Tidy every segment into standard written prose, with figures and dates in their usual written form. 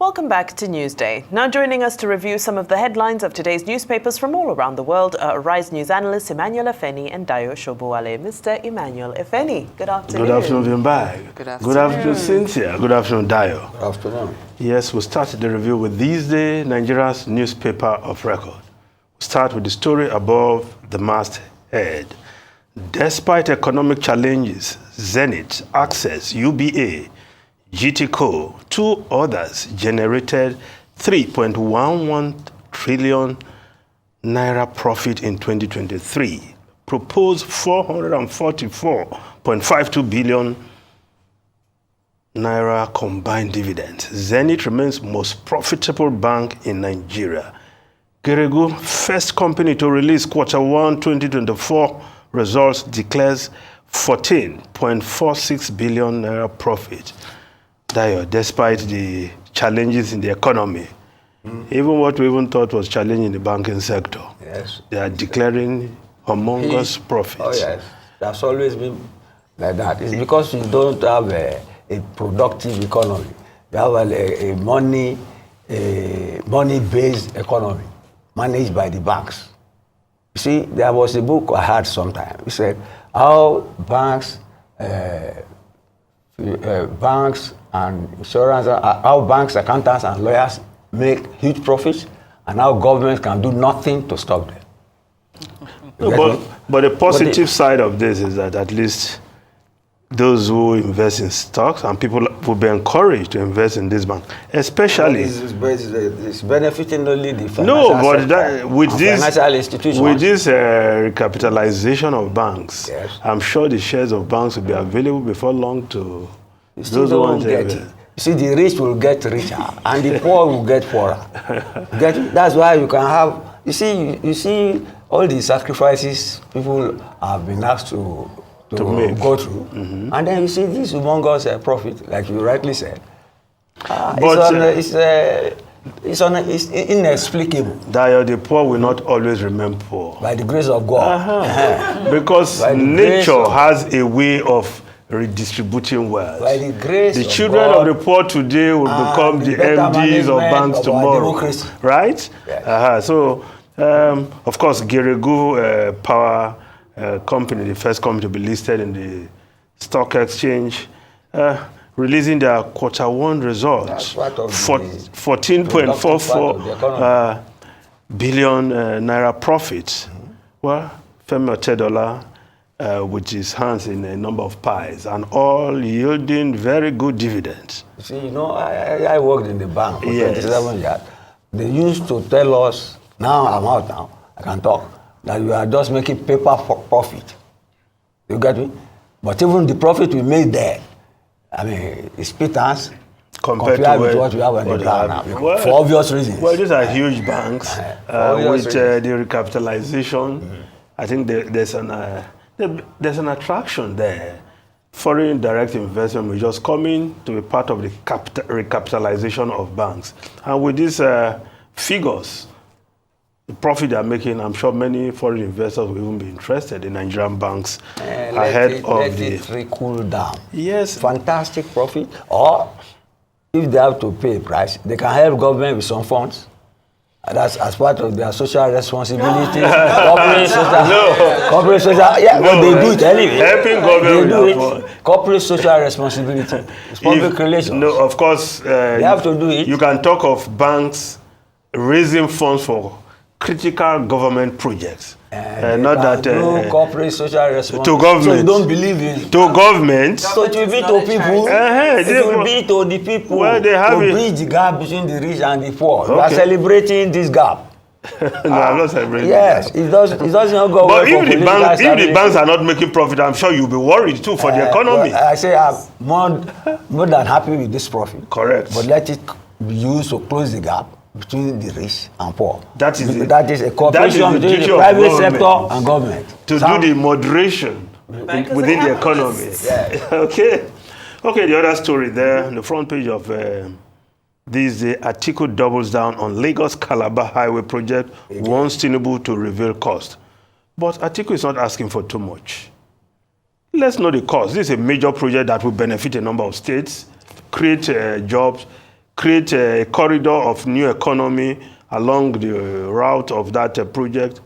Welcome back to Newsday. Now joining us to review some of the headlines of today's newspapers from all around the world are Rise News analysts Emmanuel Efeni and Dayo Shobowale. Mr. Emmanuel Efeni, good afternoon. Good afternoon, Vimbag. Good afternoon. Good afternoon, Cynthia. Good afternoon, Dayo. Good afternoon. Yes, we'll start the review with These Days, Nigeria's newspaper of record. We'll start with the story above the masthead. Despite economic challenges, Zenith, Access, UBA, GTCO, two others generated 3.11 trillion naira profit in 2023. Proposed 444.52 billion naira combined dividends. Zenith remains most profitable bank in Nigeria. Geregu, first company to release Q1 2024 results, declares 14.46 billion naira profit. Dayo, despite the challenges in the economy, even what we even thought was challenging in the banking sector, yes, they are declaring humongous profits. Oh yes, that's always been like that. It's because we don't have a productive economy. We have a money-based economy managed by the banks. You see, there was a book I had sometime. It said how banks and insurance, how banks, accountants, and lawyers make huge profits, and how governments can do nothing to stop them. No, but the positive side of this is that at least those who invest in stocks and people will be encouraged to invest in this bank, especially. It's benefiting only the financial with this financial institutions. With this recapitalization of banks, yes, I'm sure the shares of banks will be available before long to those who want to invest. You see, the rich will get richer and the poor will get poorer. That's why you can have. You see all the sacrifices people have been asked to go through, and then you see this humongous profit, like you rightly said. It's inexplicable. That the poor will not always remain poor. By the grace of God. Because nature has a way of redistributing wealth. By the grace the of children God, of the poor today will become the MDs of banks tomorrow. Right? Yes. So, of course, Geregu Power Company, the first company to be listed in the stock exchange, releasing their Q1 results, 14.44 billion naira profits. Well, Femi Otedola with his hands in a number of pies, and all yielding very good dividends. See, I worked in the bank for 27 years. They used to tell us, now I'm out now, I can talk, that we are just making paper for profit. You get me? But even the profit we made there, I mean, it's pittance compared with what we have on the ground now, for obvious reasons. Well, these are huge banks with the recapitalization. I think there's an attraction there. Foreign direct investment will just come in to be part of the recapitalization of banks. And with these figures, the profit they are making, I'm sure many foreign investors will even be interested in Nigerian banks let it trickle down. Yes. Fantastic profit. Or if they have to pay a price, they can help government with some funds. That's as part of their social responsibility. Corporate social, they do it anyway. Helping government. Corporate social responsibility. It's public relations. No, of course. They have to do it. You can talk of banks raising funds for critical government projects. Not that corporate social responsibility. To government. So you don't believe in it. To government. So it will be to people. It will be to the people. Well, they have to bridge the gap between the rich and the poor. Okay. We are celebrating this gap. No, I'm not celebrating. Yes, it doesn't go well. But if the banks are not making profit, I'm sure you'll be worried too for the economy. Well, I say I'm more than happy with this profit. Correct. But let it be used to close the gap between the rich and poor. That is a cooperation between the private sector and government. To do the moderation within the economy. Yeah. Okay, the other story there on the front page of this day, Atiku doubles down on Lagos-Calabar highway project, wants Tinubu to reveal cost. But Atiku is not asking for too much. Let's know the cost. This is a major project that will benefit a number of states, create jobs, create a corridor of new economy along the route of that project.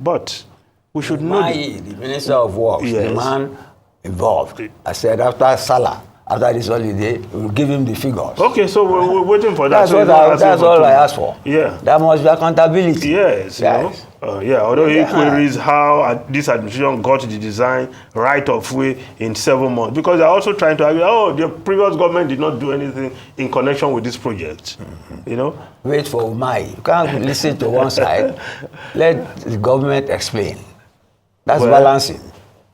But we should know... The Minister of Works, Yes. the man involved, I said after Salah, after this holiday, we'll give him the figures. Okay, so we're waiting for that. That's all I asked for. Yeah. There must be accountability. Yes. Yes. Although he queries how this administration got the design right of way in 7 months, because they're also trying to argue, the previous government did not do anything in connection with this project. Wait for Ummah. You can't listen to one side. Let the government explain. That's balancing.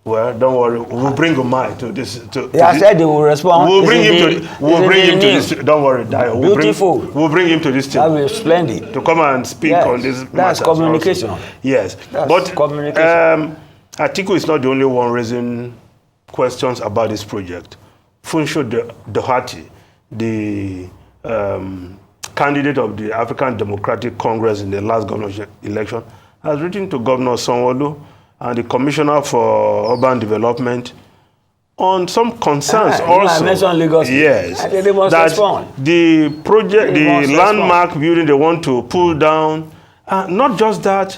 Well, don't worry. We'll bring Ummah to this. I said they will respond. We'll bring him to this. Don't worry, Dio. Beautiful. We'll bring him to this team. That will be splendid. To come and speak on this matter. That's communication. Also. Yes. That's communication. Atiku is not the only one raising questions about this project. Funsho Dohati, the candidate of the African Democratic Congress in the last governorship election, has written to Governor Sanwo-Olu and the Commissioner for Urban Development on some concerns also. I mentioned Lagos. Yes. They must respond. The project, the landmark building they want to pull down, not just that,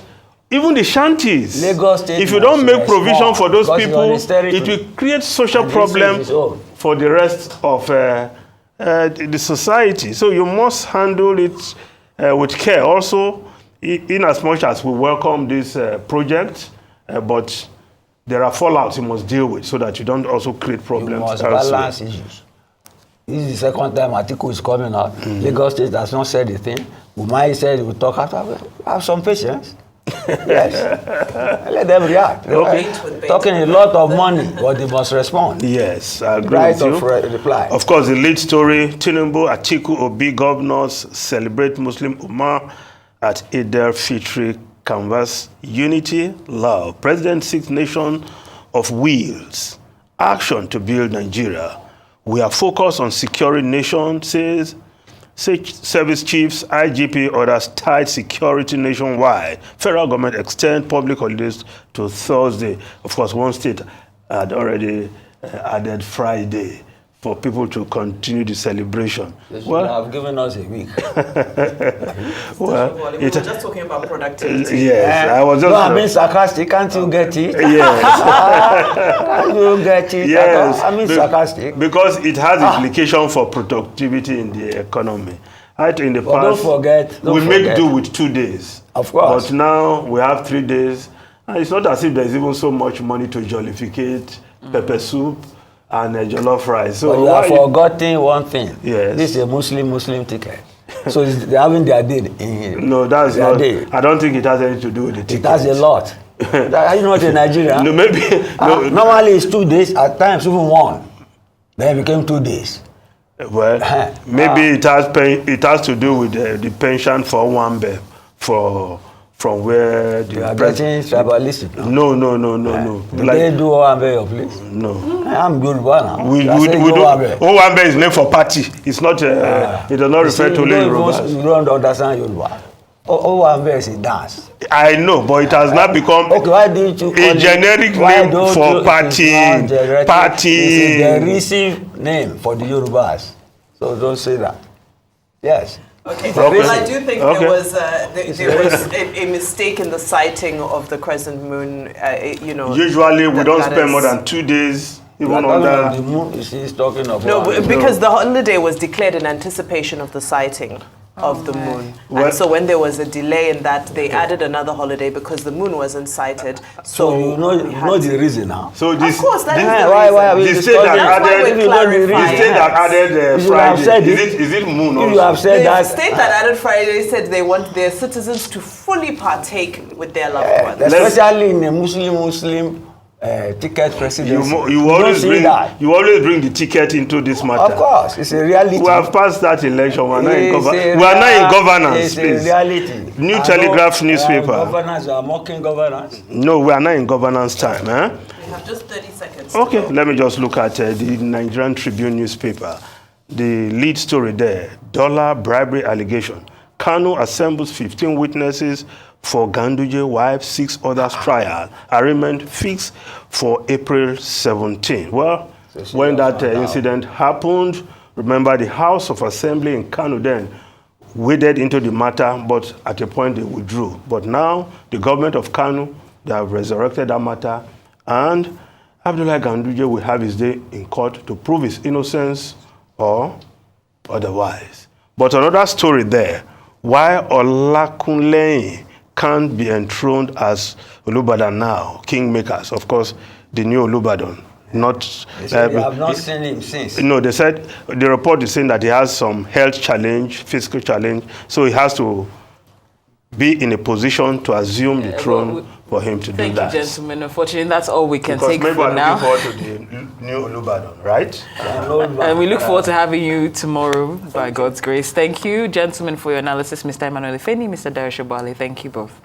even the shanties. Lagos State, if you don't make provision for those people, it will create social problems for the rest of the society. So you must handle it with care. Also, in as much as we welcome this project, but there are fallouts you must deal with so that you don't also create problems. You must balance issues. This is the second time Atiku is coming out. Lagos State has not said a thing. Ummah said he will talk after. Have some patience. Yes. Let them react. Okay. Talking a lot of money, but they must respond. Yes, I agree Right with you. of reply. Of course, the lead story, Tinubu, Atiku, Obi governors celebrate Muslim Ummah at Eid-el-Fitri, canvas unity, love. President seeks nation of wheels, action to build Nigeria. We are focused on securing nation, says service chiefs, IGP orders tight security nationwide. Federal government extend public holidays to Thursday. Of course, one state had already added Friday for people to continue the celebration. They should have given us a week. We were just talking about productivity. Yes, I was just... No, I'm being sarcastic. Can't you get it? Yes. Can't you get it? Yes. I'm being sarcastic. Because it has implication for productivity in the economy. In the past, don't forget. make do with 2 days. Of course. But now we have 3 days. And it's not as if there's even so much money to jollificate pepper soup and jollof rice. So but you have forgotten one thing. Yes. This is a Muslim ticket. So they're having their day in No, that's not. day. I don't think it has anything to do with the ticket. It has a lot. Are you not in Nigeria? No, maybe. No. Normally it's 2 days, at times even 1. Then it became 2 days. Well, maybe it has to do with the pension for Wambe from where the You are getting tribalistic now. No. Do they do Owambe your place? No. I'm Yoruba now. We do. Owambe is named for party. It's not. It does not refer to only Yorubas. You don't understand Yoruba. Owambe is a dance. I know, but it has not become why didn't you a generic name for party. It's a derisive name for the Yorubas. So don't say that. Yes. Okay. Well, I do think there was a mistake in the sighting of the crescent moon. Usually, we don't spend more than 2 days. Even the moon, he's talking about. No, because the holiday was declared in anticipation of the sighting of the moon. And so when there was a delay in that, they added another holiday because the moon wasn't sighted. So you know the reason now. So this, of course, that is why are we the state that added Friday, is it moon also? You have said the state that added Friday said they want their citizens to fully partake with their loved ones. Especially in a Muslim ticket presidency. You always bring the ticket into this matter. Of course, it's a reality. We have passed that election. We are not in governance. It's a reality. New Telegraph newspaper. Governance, you are mocking governance. No, we are not in governance time. We have just 30 seconds. Okay, let me just look at the Nigerian Tribune newspaper. The lead story there: dollar bribery allegation. Kanu assembles 15 witnesses for Ganduje wife, 6 others trial. Arraignment fixed for April 17. Well, when that incident happened, Remember, the House of Assembly in Kano then waded into the matter, but at a point they withdrew. But now, the government of Kano, they have resurrected that matter, and Abdullahi Ganduje will have his day in court to prove his innocence or otherwise. But another story there, why Olakunleyin can't be enthroned as Olubadan now, kingmakers, of course, the new Olubadan. Not, they said they have not seen him since. No, they said, the report is saying that he has some health challenge, physical challenge, so he has to be in a position to assume the throne for him to do that. Thank you, gentlemen. Unfortunately, that's all we can Because take maybe for now. We're looking forward to the new Olubadan, right? And we look forward to having you tomorrow, by God's grace. Thank you, gentlemen, for your analysis. Mr. Emmanuel Ifeni, Mr. Dayo Shobale, thank you both.